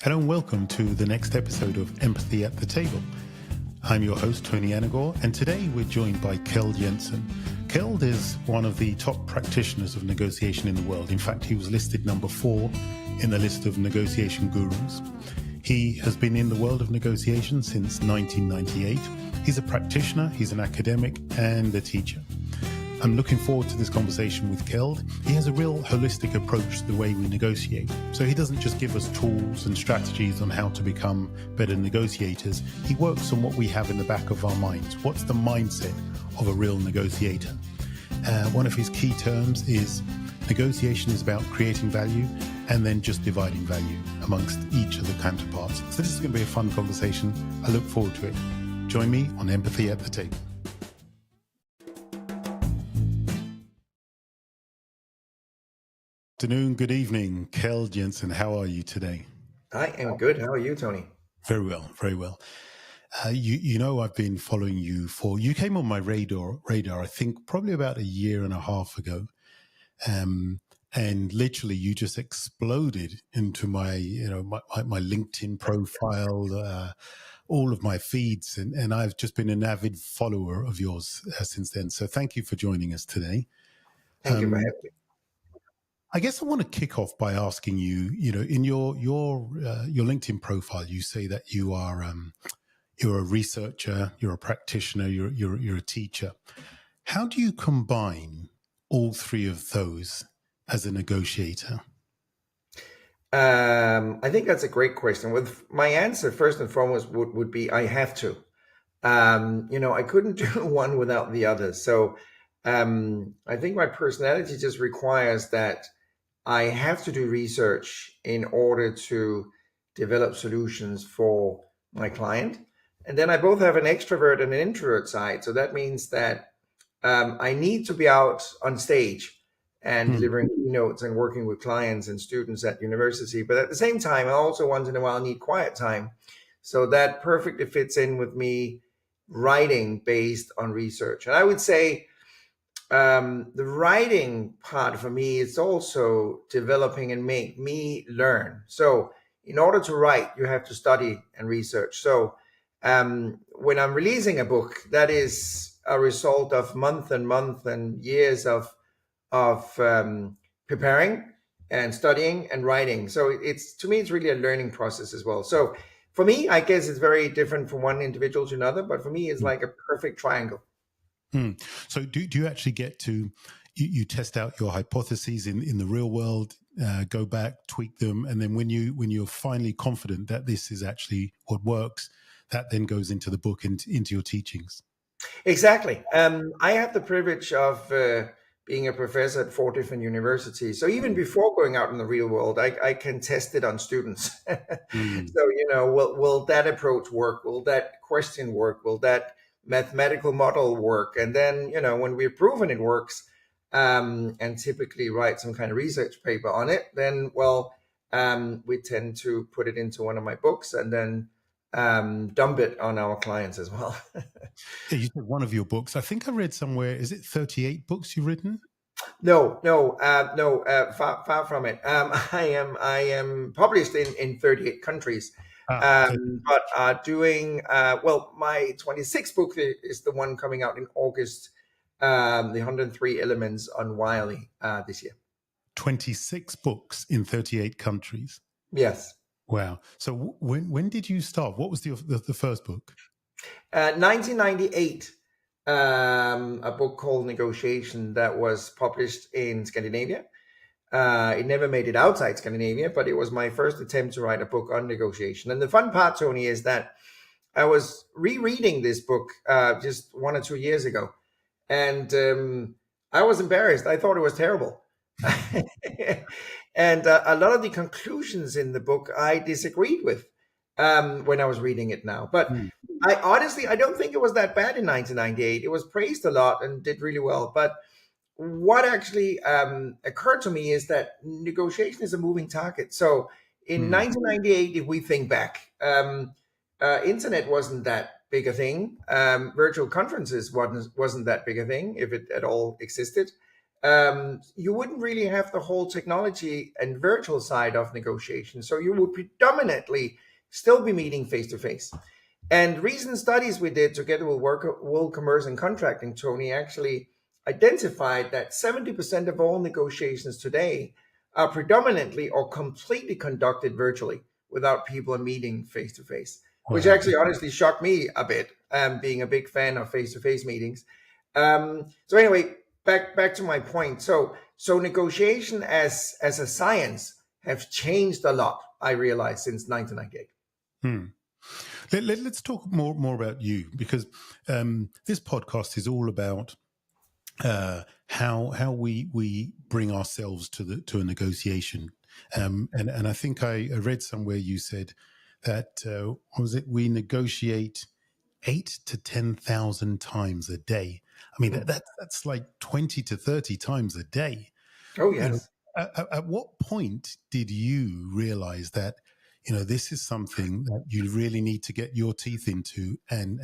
Hello and welcome to the next episode of Empathy at the Table. I'm your host, Tony Angora, and today we're joined by Keld Jensen. Keld is one of the top practitioners of negotiation in the world. In fact, he was listed number 4 in the list of negotiation gurus. He has been in the world of negotiation since 1998. He's a practitioner, he's an academic, and a teacher. I'm looking forward to this conversation with Keld. He has a real holistic approach to the way we negotiate. So he doesn't just give us tools and strategies on how to become better negotiators. He works on what we have in the back of our minds. What's the mindset of a real negotiator? One of his key terms is negotiation is about creating value and then just dividing value amongst each of the counterparts. So this is going to be a fun conversation. I look forward to it. Join me on Empathy at the Table. Afternoon, good evening, Keld Jensen. How are you today? I am good. How are you, Tony? Very well, very well. You know, I've been following you you came on my radar, I think probably about a year and a half ago. And literally you just exploded into my LinkedIn profile, all of my feeds. And I've just been an avid follower of yours since then. So thank you for joining us today. Thank you for having me. I guess I want to kick off by asking you, in your LinkedIn profile, you say that you are you're a researcher, you're a practitioner, you're a teacher. How do you combine all three of those as a negotiator? I think that's a great question. With my answer, first and foremost, would be I have to. I couldn't do one without the other. So I think my personality just requires that I have to do research in order to develop solutions for my client. And then I both have an extrovert and an introvert side. So that means that I need to be out on stage and delivering keynotes and working with clients and students at university. But at the same time, I also once in a while need quiet time. So that perfectly fits in with me writing based on research. And I would say the writing part for me is also developing and make me learn. So in order to write, you have to study and research. So when I'm releasing a book, that is a result of month and years of preparing and studying and writing. So to me, it's really a learning process as well. So for me, I guess it's very different from one individual to another, but for me, it's like a perfect triangle. So do you actually get to, you test out your hypotheses in the real world, go back, tweak them, and then when you're finally confident that this is actually what works, that then goes into the book and into your teachings? Exactly. I have the privilege of being a professor at 4 different universities. So even before going out in the real world, I can test it on students. So, will that approach work? Will that question work? Will that mathematical model work? And then, when we've proven it works, and typically write some kind of research paper on it, then, we tend to put it into one of my books and then dump it on our clients as well. Yeah, you said one of your books. I think I read somewhere, is it 38 books you've written? No, far from it. I am published in 38 countries. But doing my 26th book is the one coming out in August, the 103 Elements on Wiley this year. 26 books in 38 countries. Yes. Wow. So when did you start? What was the first book? 1998. A book called Negotiation that was published in Scandinavia. It never made it outside Scandinavia, but it was my first attempt to write a book on negotiation. And the fun part, Tony, is that I was rereading this book just 1 or 2 years ago. And I was embarrassed. I thought it was terrible. And a lot of the conclusions in the book I disagreed with when I was reading it now. But I don't think it was that bad in 1998. It was praised a lot and did really well. But what actually occurred to me is that negotiation is a moving target. So in 1998, if we think back, internet wasn't that big a thing. Virtual conferences wasn't that big a thing, if it at all existed. you wouldn't really have the whole technology and virtual side of negotiation. So you would predominantly still be meeting face to face. And recent studies we did together with World Commerce and Contracting, Tony, actually identified that 70% of all negotiations today are predominantly or completely conducted virtually without people meeting face to face, which Wow. actually honestly shocked me a bit, being a big fan of face to face meetings. So anyway, back to my point. So negotiation as a science have changed a lot, I realized, since 1998. Hmm. Let's talk more about you, because this podcast is all about how we bring ourselves to a negotiation. And I think I read somewhere you said that what was it, we negotiate 8 to 10,000 times a day. I mean, that's like 20 to 30 times a day. Oh, You know, yes. at what point did you realize that, this is something that you really need to get your teeth into and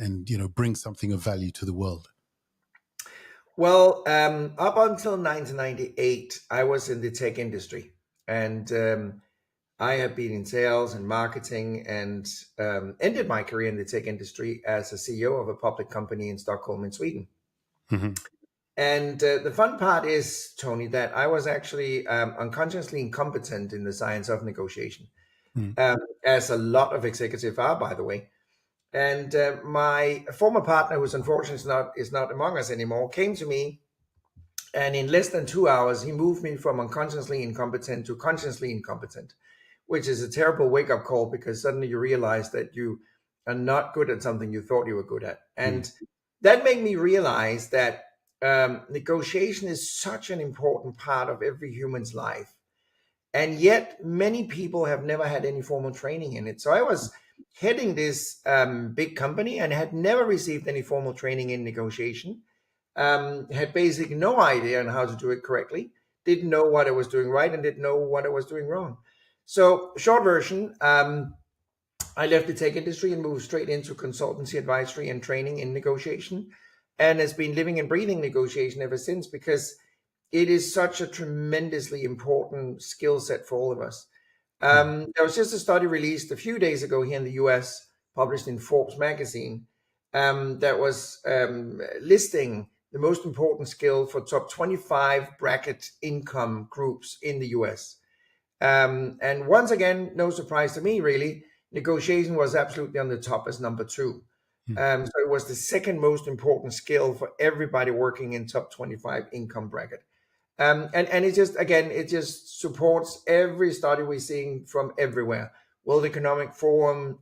bring something of value to the world? Well, up until 1998, I was in the tech industry, and I have been in sales and marketing, and ended my career in the tech industry as a CEO of a public company in Stockholm, in Sweden. Hmm. And the fun part is, Tony, that I was actually unconsciously incompetent in the science of negotiation, Mm. as a lot of executives are, by the way. And my former partner, who's unfortunately is not among us anymore, came to me, and in less than 2 hours, he moved me from unconsciously incompetent to consciously incompetent, which is a terrible wake up call, because suddenly you realize that you are not good at something you thought you were good at. Mm. And that made me realize that negotiation is such an important part of every human's life. And yet, many people have never had any formal training in it. So I was heading this big company and had never received any formal training in negotiation. Had basically no idea on how to do it correctly, didn't know what I was doing right, and didn't know what I was doing wrong. So, short version, I left the tech industry and moved straight into consultancy, advisory, and training in negotiation, and has been living and breathing negotiation ever since, because it is such a tremendously important skill set for all of us. Mm. There was just a study released a few days ago here in the US, published in Forbes magazine, that was listing the most important skill for top 25 bracket income groups in the US. And once again, no surprise to me, really, negotiation was absolutely on the top as number two. Mm. So it was the second most important skill for everybody working in top 25 income bracket. And it just, again, it just supports every study we're seeing from everywhere. World Economic Forum,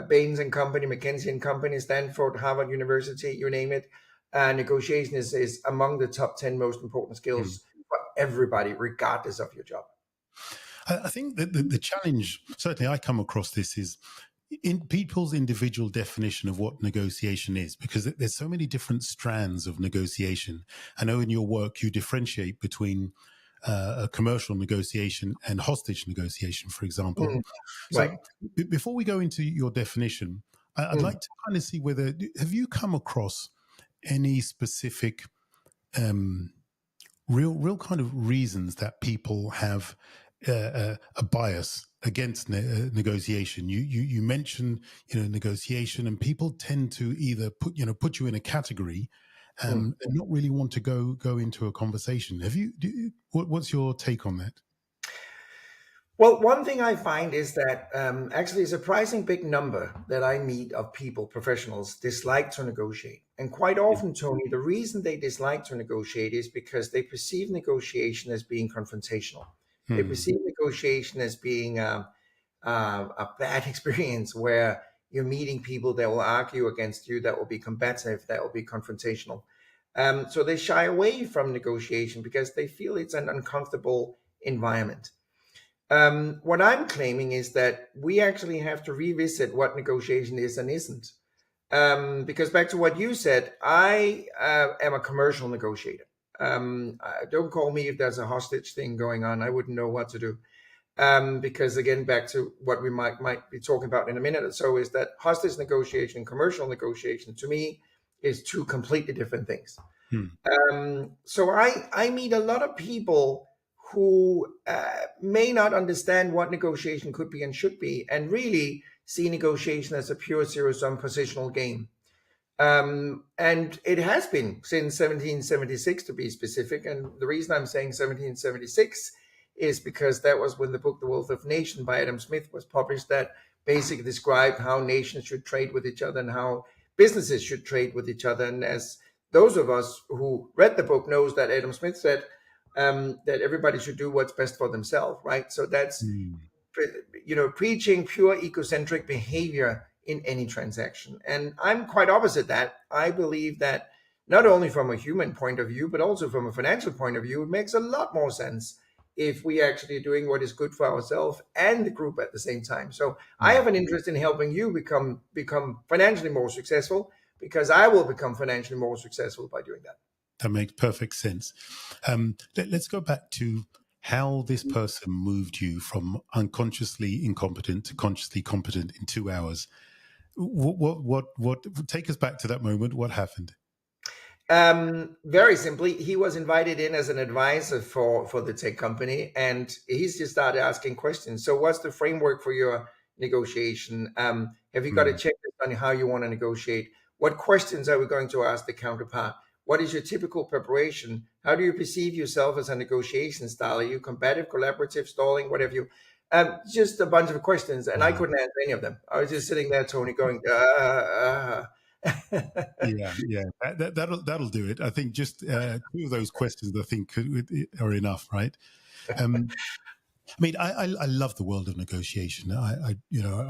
Baines and Company, McKinsey and Company, Stanford, Harvard University, you name it. Negotiation is among the top 10 most important Mm. skills for everybody, regardless of your job. I think that the challenge, certainly I come across this, is in people's individual definition of what negotiation is, because there's so many different strands of negotiation. I know in your work you differentiate between a commercial negotiation and hostage negotiation, for example. Mm, right. So before we go into your definition, I'd Mm, like to kind of see whether, have you come across any specific real kind of reasons that people have a bias against negotiation. You mentioned negotiation, and people tend to either put you in a category mm. and not really want to go into a conversation. What's your take on that? Well, one thing I find is that actually a surprising big number that I meet of people, professionals, dislike to negotiate. And quite often, Tony, the reason they dislike to negotiate is because they perceive negotiation as being confrontational. They Hmm. perceive negotiation as being a bad experience, where you're meeting people that will argue against you, that will be combative, that will be confrontational. So they shy away from negotiation because they feel it's an uncomfortable environment. What I'm claiming is that we actually have to revisit what negotiation is and isn't. Because back to what you said, I am a commercial negotiator. Don't call me if there's a hostage thing going on. I wouldn't know what to do. Because again, back to what we might be talking about in a minute or so, is that hostage negotiation and commercial negotiation to me is two completely different things. Hmm. So I meet a lot of people who may not understand what negotiation could be and should be, and really see negotiation as a pure zero-sum positional game. And it has been since 1776, to be specific. And the reason I'm saying 1776 is because that was when the book The Wealth of Nations by Adam Smith was published, that basically described how nations should trade with each other and how businesses should trade with each other. And as those of us who read the book knows, that Adam Smith said that everybody should do what's best for themselves, right? So that's, Hmm. preaching pure ecocentric behavior in any transaction. And I'm quite opposite that. I believe that not only from a human point of view, but also from a financial point of view, it makes a lot more sense if we actually are doing what is good for ourselves and the group at the same time. So I Hmm. have an interest in helping you become financially more successful, because I will become financially more successful by doing that. That makes perfect sense. Let's go back to how this person moved you from unconsciously incompetent to consciously competent in 2 hours. What, take us back to that moment. What happened? Very simply, he was invited in as an advisor for the tech company, and he's just started asking questions. So, what's the framework for your negotiation? Have you got a Hmm. checklist on how you want to negotiate? What questions are we going to ask the counterpart? What is your typical preparation? How do you perceive yourself as a negotiation style? Are you combative, collaborative, stalling, whatever you? Just a bunch of questions, and I Wow. couldn't answer any of them. I was just sitting there, Tony, going, Yeah, yeah, that'll do it. I think just two of those questions, I think, are enough, right? Um, I mean, I love the world of negotiation. I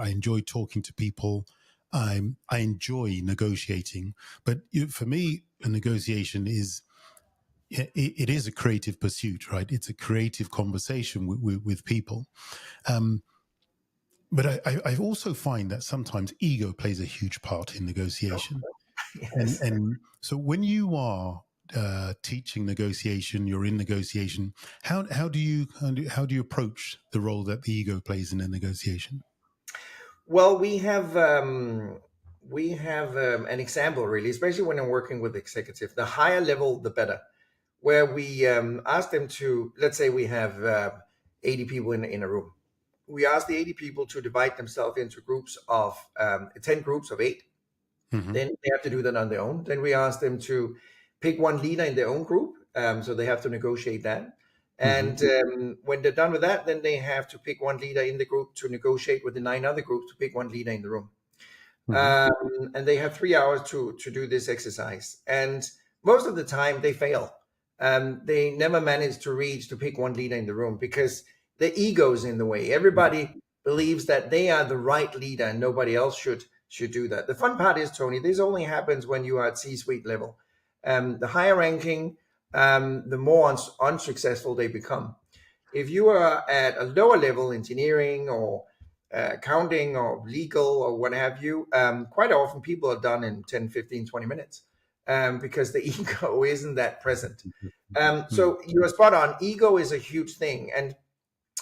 enjoy talking to people. I enjoy negotiating, but for me, a negotiation is it is a creative pursuit, right? It's a creative conversation with people. Um, but I also find that sometimes ego plays a huge part in negotiation. And Yes. so when you are teaching negotiation, you're in negotiation. How do you approach the role that the ego plays in a negotiation? Well, we have an example, really, especially when I'm working with executive. The higher level, the better. Where we ask them to, let's say we have 80 people in a room. We ask the 80 people to divide themselves into groups of 10 groups of 8. Hmm. Then they have to do that on their own. Then we ask them to pick one leader in their own group. So they have to negotiate that. Hmm. And when they're done with that, then they have to pick one leader in the group to negotiate with the 9 other groups to pick one leader in the room. Hmm. And they have 3 hours to do this exercise. And most of the time they fail. They never manage to reach to pick one leader in the room because the ego is in the way. Everybody believes that they are the right leader and nobody else should do that. The fun part is, Tony, this only happens when you are at C-suite level. The higher ranking, the more unsuccessful they become. If you are at a lower level, engineering or accounting or legal or what have you, quite often people are done in 10, 15, 20 minutes because the ego isn't that present. So you are spot on. Ego is a huge thing. And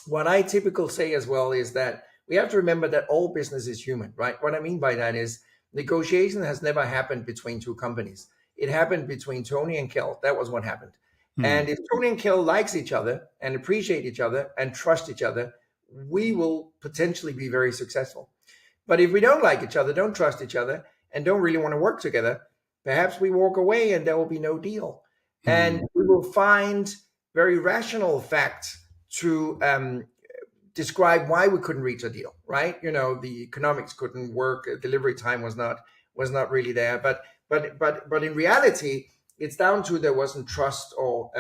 what I typically say as well is that we have to remember that all business is human, right? What I mean by that is negotiation has never happened between two companies. It happened between Tony and Keld. That was what happened. And if Tony and Keld likes each other and appreciate each other and trust each other, we will potentially be very successful. But if we don't like each other, don't trust each other, and don't really want to work together, perhaps we walk away and there will be no deal. And we will find very rational facts to describe why we couldn't reach a deal, right? The economics couldn't work, delivery time was not really there, but in reality, it's down to there wasn't trust or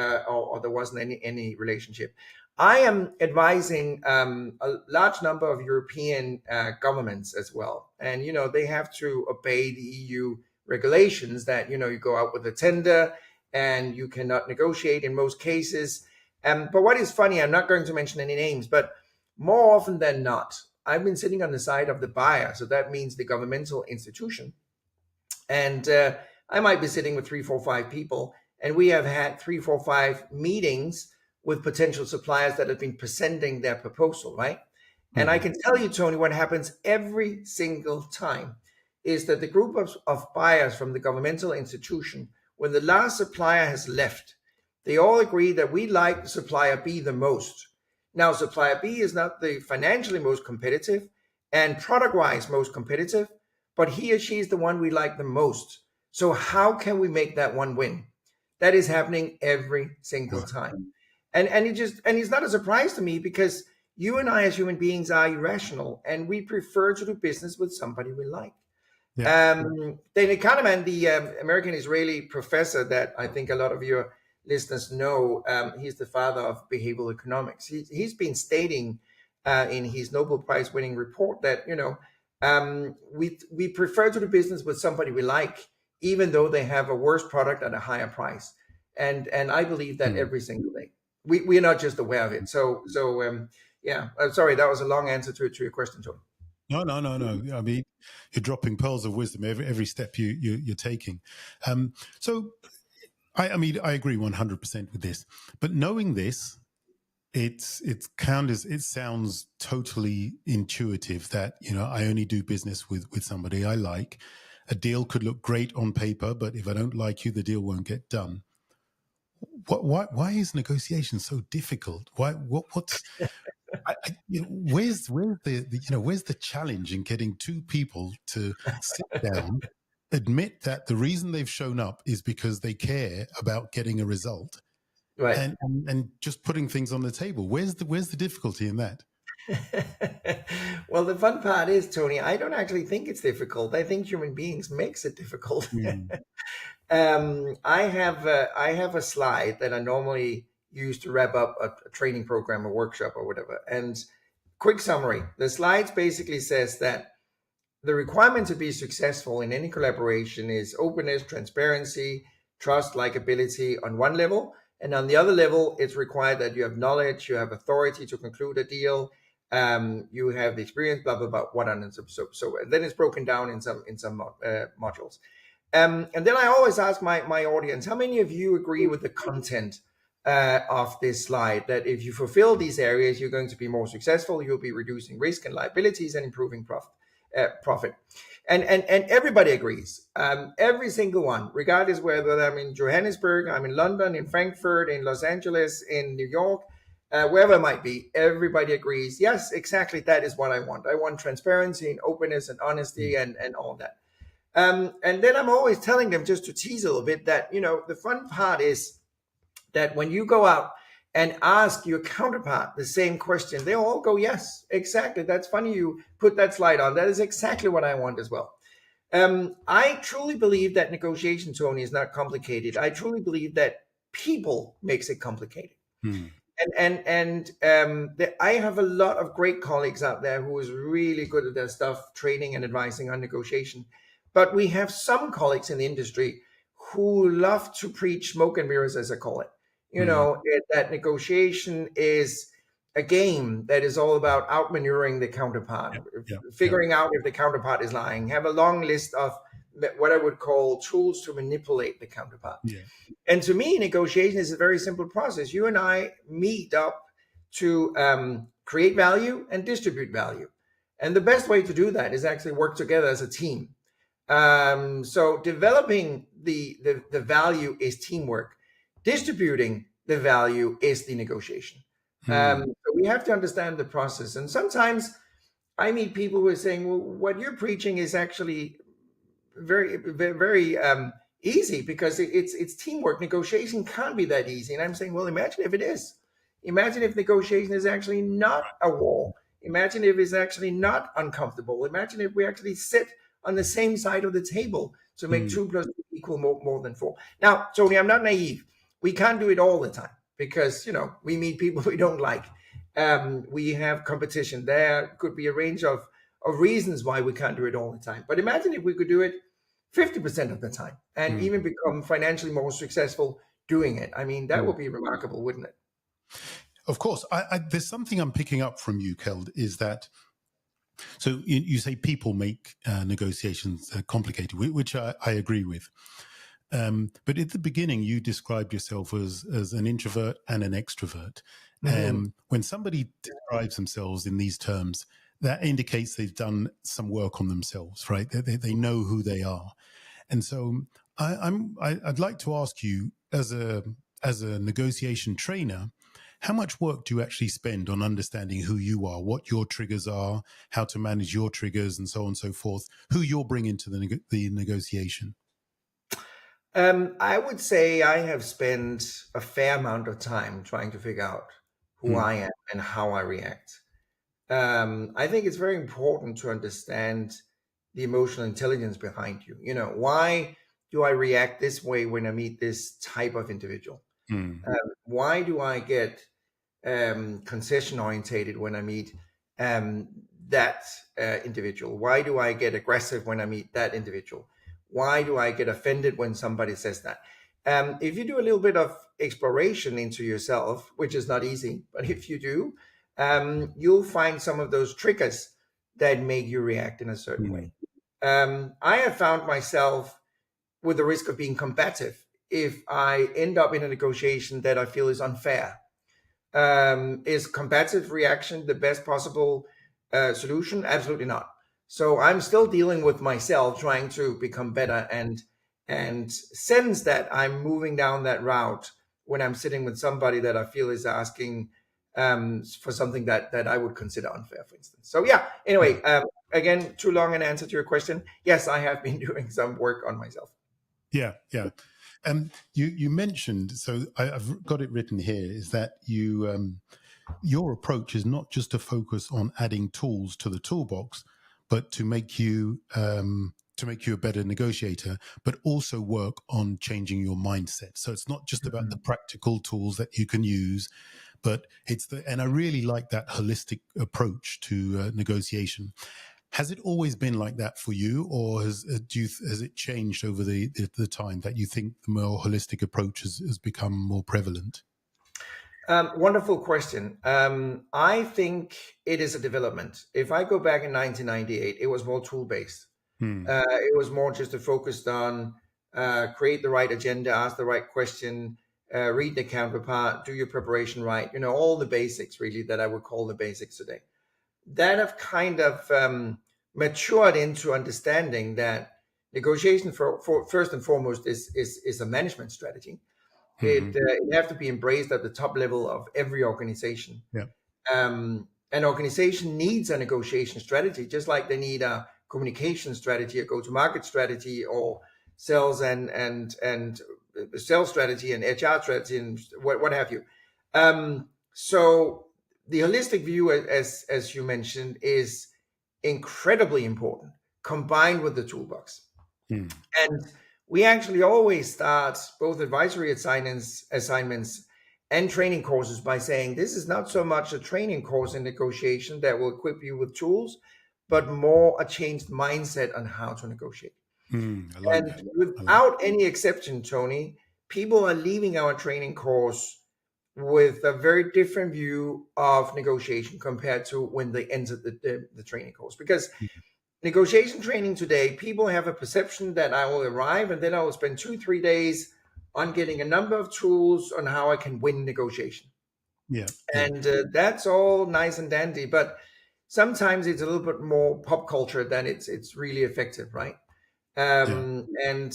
there wasn't any relationship. I am advising a large number of European governments as well, and they have to obey the EU regulations that you go out with a tender and you cannot negotiate in most cases. But what is funny, I'm not going to mention any names, but more often than not, I've been sitting on the side of the buyer, so that means the governmental institution, and I might be sitting with 3, 4, 5 people, and we have had 3, 4, 5 meetings with potential suppliers that have been presenting their proposal, right? And I can tell you, Tony, what happens every single time is that the group of buyers from the governmental institution when the last supplier has left, they all agree that we like supplier B the most. Now, supplier B is not the financially most competitive and product-wise most competitive, but he or she is the one we like the most. So how can we make that one win? That is happening every single time. And it's not a surprise to me, because you and I as human beings are irrational and we prefer to do business with somebody we like. Yeah. David Kahneman, the American-Israeli professor that I think a lot of your listeners know, he's the father of behavioral economics. He's been stating in his Nobel Prize winning report that, we prefer to do business with somebody we like, even though they have a worse product at a higher price. And I believe that every single day. We're not just aware of it. So yeah, I'm sorry, that was a long answer to your question, Tony. No. I mean, you're dropping pearls of wisdom every step you're taking. So, I mean, I agree 100% with this. But knowing this, it sounds totally intuitive that, I only do business with somebody I like. A deal could look great on paper, but if I don't like you, the deal won't get done. Why is negotiation so difficult? What's where's the challenge in getting two people to sit down, admit that the reason they've shown up is because they care about getting a result, Right. and just putting things on the table? Where's the difficulty in that? Well, the fun part is, Tony, I don't actually think it's difficult. I think human beings makes it difficult. I have a slide that I normally use to wrap up a training program, a workshop, or whatever. And quick summary: the slides basically says that the requirement to be successful in any collaboration is openness, transparency, trust, likability on one level, and on the other level, it's required that you have knowledge, you have authority to conclude a deal, you have the experience, blah blah blah, what on and so. And then it's broken down in some modules. And then I always ask my audience, how many of you agree with the content of this slide, that if you fulfill these areas, you're going to be more successful, you'll be reducing risk and liabilities and improving profit. And everybody agrees, every single one, regardless whether I'm in Johannesburg, I'm in London, in Frankfurt, in Los Angeles, in New York, wherever it might be, everybody agrees, yes, exactly, that is what I want. I want transparency and openness and honesty and all that. And then I'm always telling them, just to tease a little bit, that, the fun part is that when you go out and ask your counterpart the same question, they all go, yes, exactly. That's funny you put that slide on. That is exactly what I want as well. I truly believe that negotiation, Tony, is not complicated. I truly believe that people makes it complicated. I have a lot of great colleagues out there who is really good at their stuff, training and advising on negotiation. But we have some colleagues in the industry who love to preach smoke and mirrors, as I call it. That negotiation is a game that is all about outmaneuvering the counterpart, figuring out if the counterpart is lying, have a long list of what I would call tools to manipulate the counterpart. And to me, negotiation is a very simple process. You and I meet up to create value and distribute value. And the best way to do that is actually work together as a team. So developing the value is teamwork. Distributing the value is the negotiation. So we have to understand the process. And sometimes I meet people who are saying, well, what you're preaching is actually very, very, very easy, because it's teamwork. Negotiation can't be that easy. And I'm saying, well, imagine if it is. Imagine if negotiation is actually not a war. Imagine if it's actually not uncomfortable. Imagine if we actually sit on the same side of the table to make 2 + 2 equal more than 4. Now, Tony, I'm not naive. We can't do it all the time, because, we meet people we don't like. We have competition. There could be a range of reasons why we can't do it all the time. But imagine if we could do it 50% of the time and even become financially more successful doing it. I mean, that would be remarkable, wouldn't it? Of course. There's something I'm picking up from you, Keld, is that, so you say people make negotiations complicated, which I agree with. But at the beginning, you described yourself as an introvert and an extrovert. When somebody describes themselves in these terms, that indicates they've done some work on themselves, right? They know who they are. And so I'd like to ask you, as a negotiation trainer, how much work do you actually spend on understanding who you are, what your triggers are, how to manage your triggers, and so on and so forth, who you're bringing to the negotiation? I would say I have spent a fair amount of time trying to figure out who Mm, I am and how I react. I think it's very important to understand the emotional intelligence behind you. You know, why do I react this way when I meet this type of individual? mm, Why do I get concession orientated when I meet um, that individual? Why do I get aggressive when I meet that individual? Why do I get offended when somebody says that? If you do a little bit of exploration into yourself, which is not easy, but if you do, you'll find some of those triggers that make you react in a certain way. mm, I have found myself with the risk of being combative if I end up in a negotiation that I feel is unfair. Is combative reaction the best possible solution? Absolutely not. So I'm still dealing with myself, trying to become better and sense that I'm moving down that route when I'm sitting with somebody that I feel is asking for something that I would consider unfair, for instance. So yeah. yeah. Anyway, again, too long an answer to your question. Yes, I have been doing some work on myself. Yeah, yeah. You mentioned, so I've got it written here, is that your approach is not just to focus on adding tools to the toolbox, but to make you a better negotiator, but also work on changing your mindset. So it's not just about the Mhm. practical tools that you can use, but and I really like that holistic approach to negotiation. Has it always been like that for you, or has it changed over the time that you think the more holistic approach has become more prevalent? Wonderful question. I think it is a development. If I go back in 1998, it was more tool based. Hmm. It was more just focused on create the right agenda, ask the right question, read the counterpart, do your preparation right. You know, all the basics really that I would call the basics today. That have kind of matured into understanding that negotiation for first and foremost is a management strategy. Hmm. It have to be embraced at the top level of every organization. Yeah. An organization needs a negotiation strategy, just like they need a communication strategy, a go-to-market strategy, or sales and sales strategy and HR strategy and what have you. So the holistic view, as you mentioned, is incredibly important, combined with the toolbox. Hmm. And we actually always start both advisory assignments and training courses by saying this is not so much a training course in negotiation that will equip you with tools, but more a changed mindset on how to negotiate. Hmm. I like And that. I like. without any exception, Tony, people are leaving our training course with a very different view of negotiation compared to when they entered the training course. Because negotiation training today, people have a perception that I will arrive and then I will spend 2, 3 days on getting a number of tools on how I can win negotiation. Yeah. Yeah. And that's all nice and dandy, but sometimes it's a little bit more pop culture than it's really effective, right? Yeah. And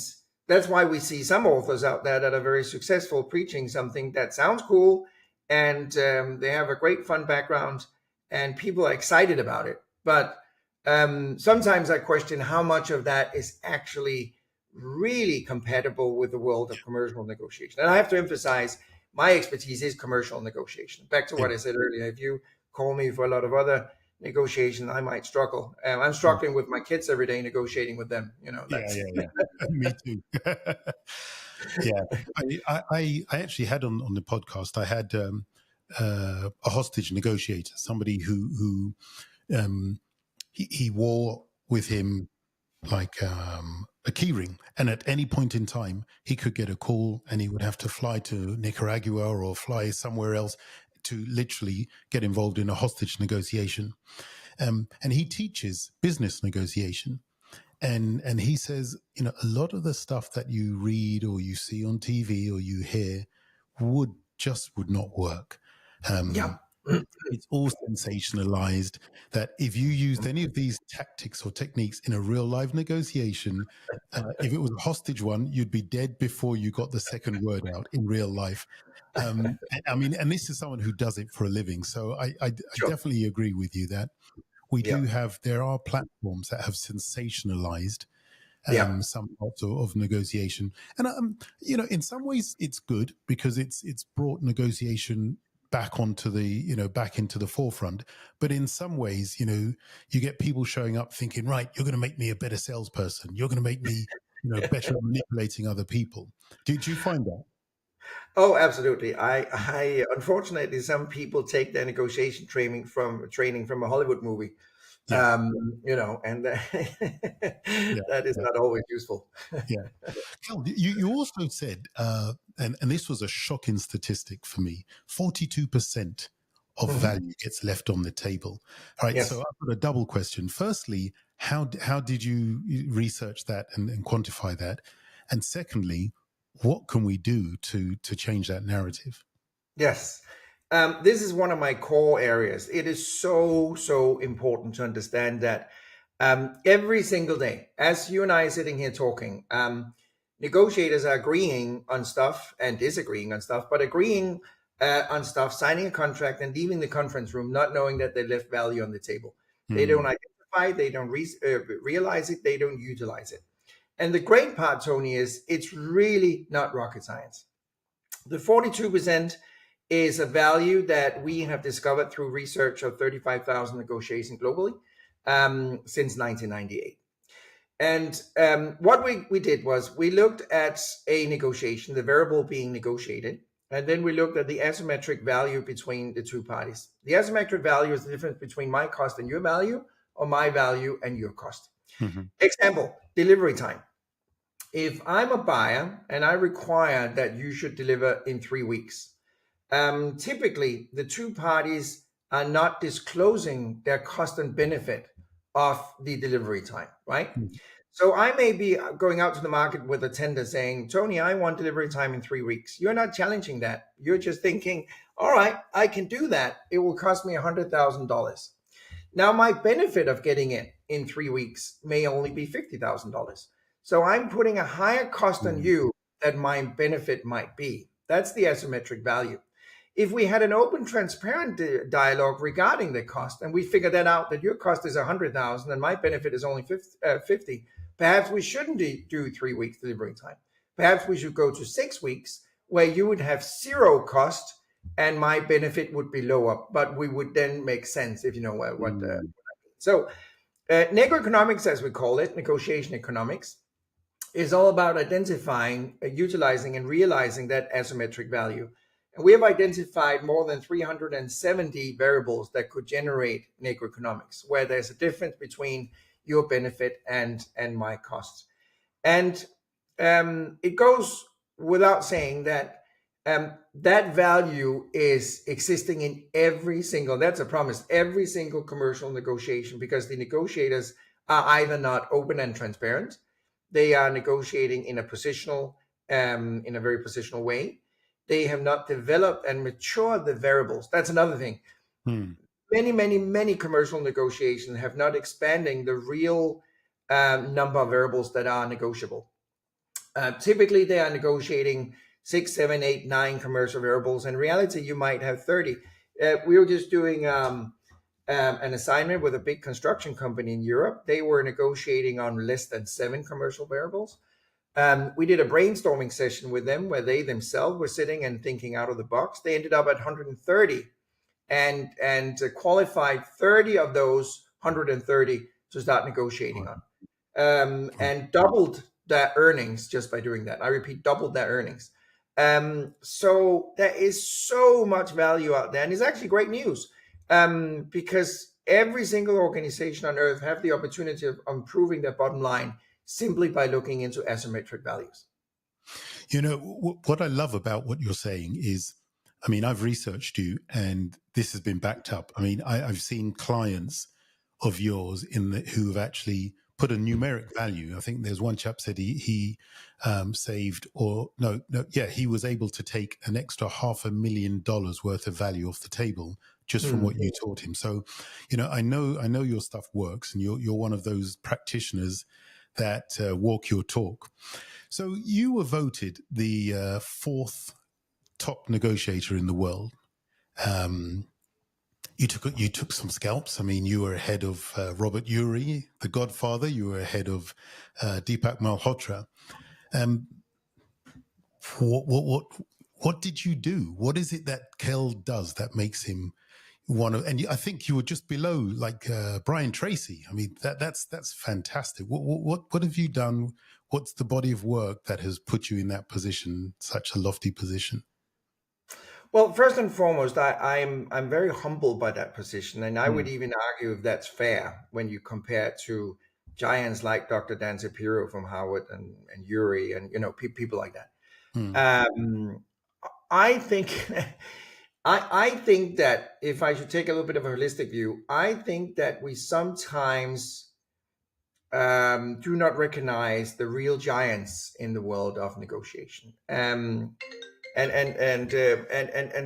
that's why we see some authors out there that are very successful preaching something that sounds cool and they have a great fun background and people are excited about it. But sometimes I question how much of that is actually really compatible with the world of commercial negotiation. And I have to emphasize my expertise is commercial negotiation. Back to Yeah. what I said earlier, if you call me for a lot of other negotiation, I might struggle. I'm Yeah. struggling with my kids every day, negotiating with them. You know, Yeah. that's Yeah. Me too. Yeah. I actually had on the podcast, I had a hostage negotiator, somebody who he wore with him like a key ring, and at any point in time he could get a call and he would have to fly to Nicaragua or fly somewhere else to literally get involved in a hostage negotiation. And he teaches business negotiation, and he says, you know, a lot of the stuff that you read or you see on TV or you hear would not work. yeah, It's all sensationalized. That if you used any of these tactics or techniques in a real live negotiation, if it was a hostage one, you'd be dead before you got the second word out in real life. I mean, and this is someone who does it for a living. So I Sure. definitely agree with you that Yeah. there are platforms that have sensationalized Yeah. some parts of negotiation. And in some ways, it's good because it's brought negotiation back onto the back into the forefront. But in some ways, you get people showing up thinking, right, you're going to make me a better salesperson. You're going to make me better at manipulating other people. Did you find that? Oh, absolutely. I unfortunately, some people take their negotiation training from a Hollywood movie, Yeah, and yeah, that is yeah, not always useful. yeah. Keld, you also said, and this was a shocking statistic for me: 42% of Mhm. value gets left on the table. All right, so Yes. I've got a double question. Firstly, how did you research that and quantify that? And secondly, what can we do to change that narrative? Yes. This is one of my core areas. It is so, so important to understand that every single day, as you and I are sitting here talking, negotiators are agreeing on stuff and disagreeing on stuff, but agreeing on stuff, signing a contract and leaving the conference room, not knowing that they left value on the table. They don't Hmm. identify, they don't realize it, they don't utilize it. And the great part, Tony, is it's really not rocket science. The 42% is a value that we have discovered through research of 35,000 negotiations globally since 1998. And what we did was we looked at a negotiation, the variable being negotiated, and then we looked at the asymmetric value between the two parties. The asymmetric value is the difference between my cost and your value, or my value and your cost. Hmm. Example, delivery time. If I'm a buyer and I require that you should deliver in 3 weeks, typically the two parties are not disclosing their cost and benefit of the delivery time, right? So I may be going out to the market with a tender saying, Tony, I want delivery time in 3 weeks. You're not challenging that. You're just thinking, all right, I can do that. It will cost me $100,000. Now, my benefit of getting it in 3 weeks may only be $50,000. So I'm putting a higher cost on Hmm. you than my benefit might be. That's the asymmetric value. If we had an open, transparent dialogue regarding the cost, and we figure that out that your cost is 100,000 and my benefit is only 50, perhaps we shouldn't do 3 weeks delivery time. Perhaps we should go to 6 weeks where you would have zero cost and my benefit would be lower, but we would then make sense if you know what. Hmm. So, negoeconomics, as we call it, negotiation economics, is all about identifying, utilizing, and realizing that asymmetric value. And we have identified more than 370 variables that could generate negoeconomics, where there's a difference between your benefit and my costs. And it goes without saying that that value is existing in every single, that's a promise, every single commercial negotiation, because the negotiators are either not open and transparent, they are negotiating in a positional, in a very positional way. They have not developed and matured the variables. That's another thing. Hmm. Many commercial negotiations have not expanding the real number of variables that are negotiable. Typically, they are negotiating 6, 7, 8, 9 commercial variables. In reality, you might have 30. We were just doing an assignment with a big construction company in Europe. They were negotiating on less than 7 commercial variables. We did a brainstorming session with them where they themselves were sitting and thinking out of the box. They ended up at 130 and qualified 30 of those 130 to start negotiating on, and doubled their earnings just by doing that. I repeat, doubled their earnings. So there is so much value out there, and it's actually great news, because every single organization on earth have the opportunity of improving their bottom line simply by looking into asymmetric values. What I love about what you're saying is, I mean, I've researched you and this has been backed up. I mean, I've seen clients of yours who have actually put a numeric value. I think there's one chap said he saved, or no, yeah, he was able to take an extra $500,000 worth of value off the table just from what you taught him. So, I know your stuff works, and you're one of those practitioners that walk your talk. So you were voted the fourth top negotiator in the world. You took some scalps. I mean, you were ahead of Robert Urey, the Godfather. You were ahead of Deepak Malhotra. What did you do? What is it that Keld does that makes him one of? And I think you were just below, like Brian Tracy. I mean, that's fantastic. What have you done? What's the body of work that has put you in that position, such a lofty position? Well, first and foremost, I'm very humbled by that position, and I would even argue if that's fair when you compare it to giants like Dr. Dan Shapiro from Harvard and Urey and people like that. I think I think that if I should take a little bit of a holistic view, I think that we sometimes do not recognize the real giants in the world of negotiation. And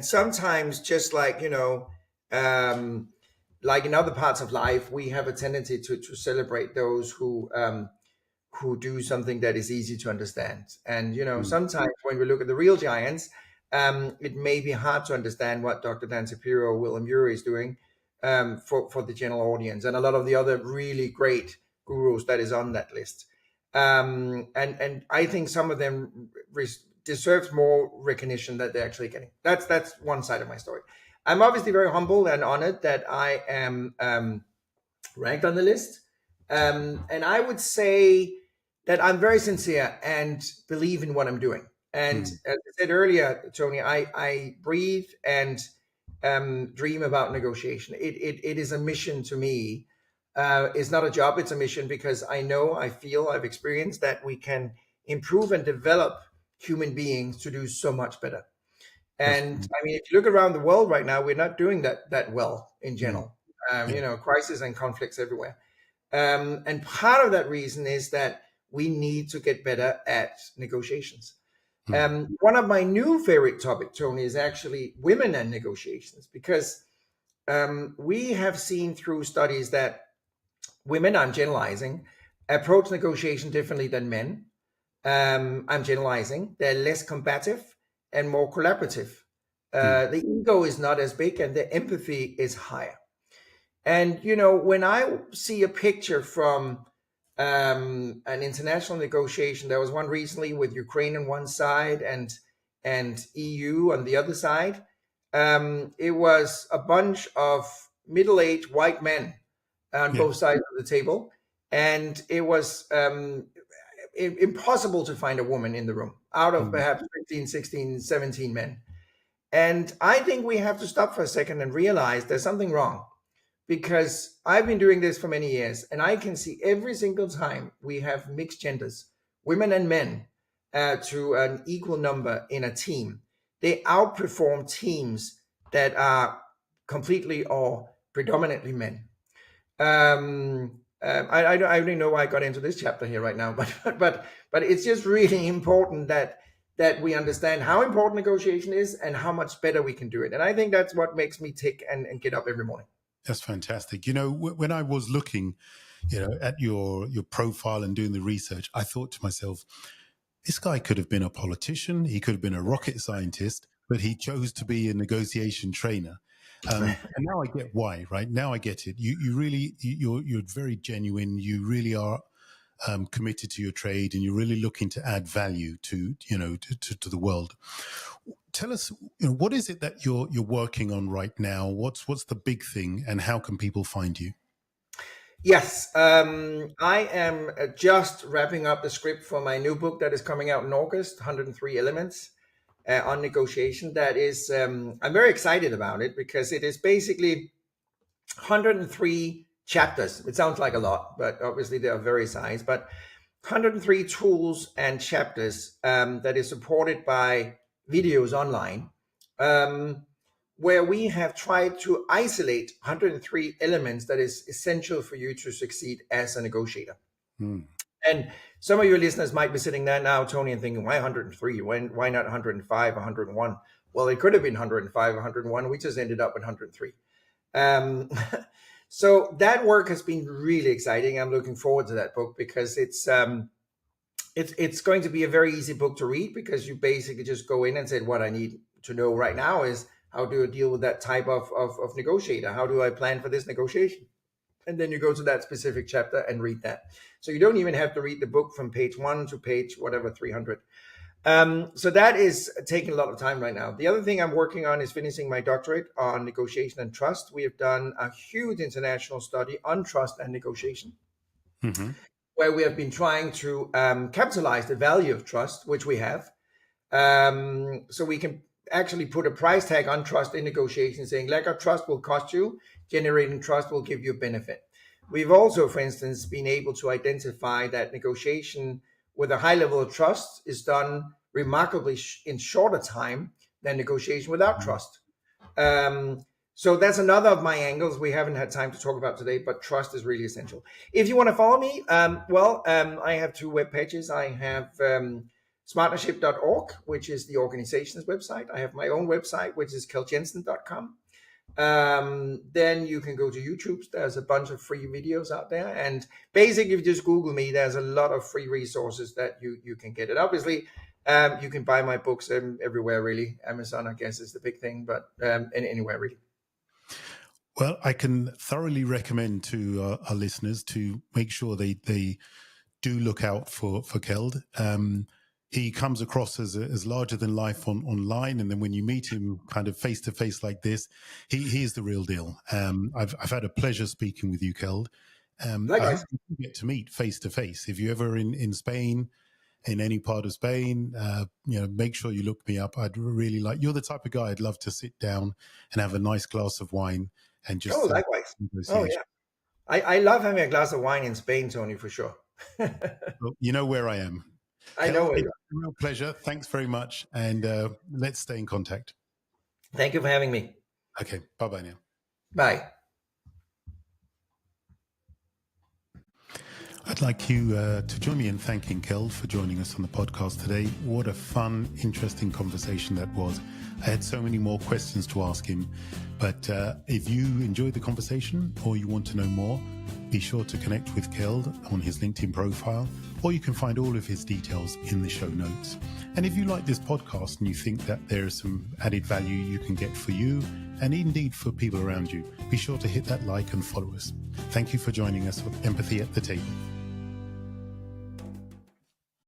sometimes, just like like in other parts of life, we have a tendency to celebrate those who do something that is easy to understand. And sometimes when we look at the real giants, it may be hard to understand what Dr. Dan Shapiro or William Urey is doing for the general audience, and a lot of the other really great gurus that is on that list. And I think some of them deserves more recognition that they're actually getting. That's one side of my story. I'm obviously very humbled and honored that I am ranked on the list. And I would say that I'm very sincere and believe in what I'm doing. And as I said earlier, Tony, I breathe and dream about negotiation. It is a mission to me. It's not a job, it's a mission, because I know, I feel, I've experienced that we can improve and develop human beings to do so much better. And I mean, if you look around the world right now, we're not doing that well in general. Crisis and conflicts everywhere. And part of that reason is that we need to get better at negotiations. One of my new favorite topics, Tony, is actually women and negotiations, because we have seen through studies that women, I'm generalizing, approach negotiation differently than men. I'm generalizing. They're less combative and more collaborative. The ego is not as big and the empathy is higher. And, when I see a picture from an international negotiation, there was one recently with Ukraine on one side and EU on the other side. It was a bunch of middle-aged white men on both sides of the table. And it was impossible to find a woman in the room out of perhaps 15, 16, 17 men. And I think we have to stop for a second and realize there's something wrong, because I've been doing this for many years, and I can see every single time we have mixed genders, women and men, to an equal number in a team, they outperform teams that are completely or predominantly men. I don't even know why I got into this chapter here right now, but it's just really important that we understand how important negotiation is and how much better we can do it. And I think that's what makes me tick and get up every morning. That's fantastic. When I was looking, at your profile and doing the research, I thought to myself, this guy could have been a politician. He could have been a rocket scientist, but he chose to be a negotiation trainer. And now I get why, right? Now I get it. You're very genuine. You really are committed to your trade, and you're really looking to add value to the world. Tell us, what is it that you're working on right now? What's the big thing, and how can people find you? Yes, I am just wrapping up the script for my new book that is coming out in August, 103 Elements on Negotiation. That is, I'm very excited about it, because it is basically 103 chapters. It sounds like a lot, but obviously they are very sized, but 103 tools and chapters that is supported by videos online, where we have tried to isolate 103 elements that is essential for you to succeed as a negotiator. And some of your listeners might be sitting there now, Tony, and thinking, why 103? Why not 105, 101? Well, it could have been 105, 101. We just ended up with 103. So that work has been really exciting. I'm looking forward to that book because it's going to be a very easy book to read, because you basically just go in and say, what I need to know right now is how do I deal with that type of negotiator? How do I plan for this negotiation? And then you go to that specific chapter and read that. So you don't even have to read the book from page 1 to page whatever 300. So that is taking a lot of time right now. The other thing I'm working on is finishing my doctorate on negotiation and trust. We have done a huge international study on trust and negotiation, where we have been trying to capitalize the value of trust, which we have. So we can actually put a price tag on trust in negotiation, saying lack of trust will cost you, generating trust will give you a benefit. We've also, for instance, been able to identify that negotiation with a high level of trust is done remarkably in shorter time than negotiation without trust. So that's another of my angles we haven't had time to talk about today, but trust is really essential. If you want to follow me, I have 2 web pages. I have smartnership.org, which is the organization's website. I have my own website, which is keldjensen.com. Then you can go to YouTube. There's a bunch of free videos out there. And basically, if you just Google me, there's a lot of free resources that you can get. And obviously, you can buy my books everywhere, really. Amazon, I guess, is the big thing, but anywhere, really. Well, I can thoroughly recommend to our listeners to make sure they do look out for Keld. He comes across as larger than life online, and then when you meet him kind of face to face like this, he is the real deal. I've had a pleasure speaking with you, Keld. I hope you get to meet face to face. If you're ever in Spain, in any part of Spain, make sure you look me up. I'd really like. You're the type of guy I'd love to sit down and have a nice glass of wine and just. Likewise. Oh yeah, I love having a glass of wine in Spain, Tony, for sure. Well, you know where I am. I know where you are. It's a real pleasure. Thanks very much. And let's stay in contact. Thank you for having me. Okay. Bye-bye now. Bye. I'd like you to join me in thanking Keld for joining us on the podcast today. What a fun, interesting conversation that was. I had so many more questions to ask him. But if you enjoyed the conversation or you want to know more, be sure to connect with Keld on his LinkedIn profile, or you can find all of his details in the show notes. And if you like this podcast and you think that there is some added value you can get for you and indeed for people around you, be sure to hit that like and follow us. Thank you for joining us with Empathy at the Table.